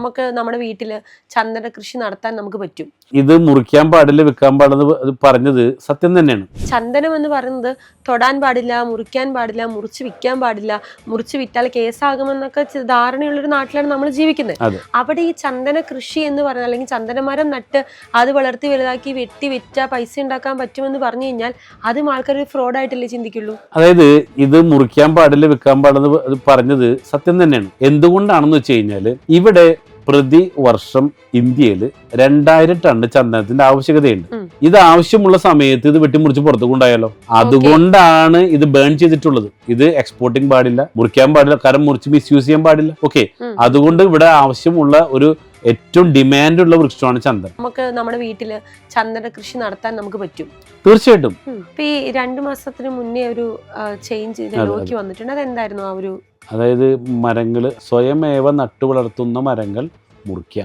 നമുക്ക് നമ്മുടെ വീട്ടില് ചന്ദന കൃഷി നടത്താൻ നമുക്ക് പറ്റും. ഇത് മുറിക്കാൻ പാടില്ല, വിൽക്കാൻ പാടില്ല പറഞ്ഞത് സത്യം തന്നെയാണ്. ചന്ദനം എന്ന് പറയുന്നത് തൊടാൻ പാടില്ല, മുറിക്കാൻ പാടില്ല, മുറിച്ച് വിൽക്കാൻ പാടില്ല, മുറിച്ച് വിറ്റാൽ കേസാകുമെന്നൊക്കെ ധാരണയുള്ളൊരു നാട്ടിലാണ് നമ്മൾ ജീവിക്കുന്നത്. അവിടെ ഈ ചന്ദന കൃഷി എന്ന് പറഞ്ഞാൽ, അല്ലെങ്കിൽ ചന്ദനമരം നട്ട് അത് വളർത്തി വലുതാക്കി വെട്ടി വിറ്റ പൈസ ഉണ്ടാക്കാൻ പറ്റുമെന്ന് പറഞ്ഞു കഴിഞ്ഞാൽ അതും ആൾക്കാർ ഫ്രോഡായിട്ടല്ലേ ചിന്തിക്കുള്ളൂ. അതായത് ഇത് മുറിക്കാൻ പാടില്ല, വിൽക്കാൻ പാടില്ല പറഞ്ഞത് സത്യം തന്നെയാണ്. എന്തുകൊണ്ടാണെന്ന് വെച്ച് കഴിഞ്ഞാല് ഇവിടെ പ്രതി വർഷം ഇന്ത്യയിൽ 2000 ടൺ ചന്ദനത്തിന്റെ ആവശ്യകതയുണ്ട്. ഇത് ആവശ്യമുള്ള സമയത്ത് ഇത് വെട്ടിമുറിച്ച് പുറത്തു കൊണ്ടായാലോ. അതുകൊണ്ടാണ് ഇത് ബേൺ ചെയ്തിട്ടുള്ളത്. ഇത് എക്സ്പോർട്ടിങ് പാടില്ല, മുറിക്കാൻ പാടില്ല, കാരണം മുറിച്ച് മിസ്യൂസ് ചെയ്യാൻ പാടില്ല. ഓക്കെ, അതുകൊണ്ട് ഇവിടെ ആവശ്യമുള്ള ഒരു ഏറ്റവും ഡിമാൻഡ് ഉള്ള വൃക്ഷമാണ് ചന്ദനം. നമുക്ക് നമ്മുടെ വീട്ടില് ചന്ദന കൃഷി നടത്താൻ നമുക്ക് പറ്റും. തീർച്ചയായിട്ടും. ഇപ്പൊ ഈ 2 മാസത്തിന് മുന്നേ ഒരു ചേഞ്ച് ലോക്ക് വന്നിട്ടുണ്ട്. അതെന്തായിരുന്നു ആ ഒരു? അതായത് മരങ്ങൾ സ്വയമേവ നട്ടു വളർത്തുന്ന മരങ്ങൾ മുറിക്കാം.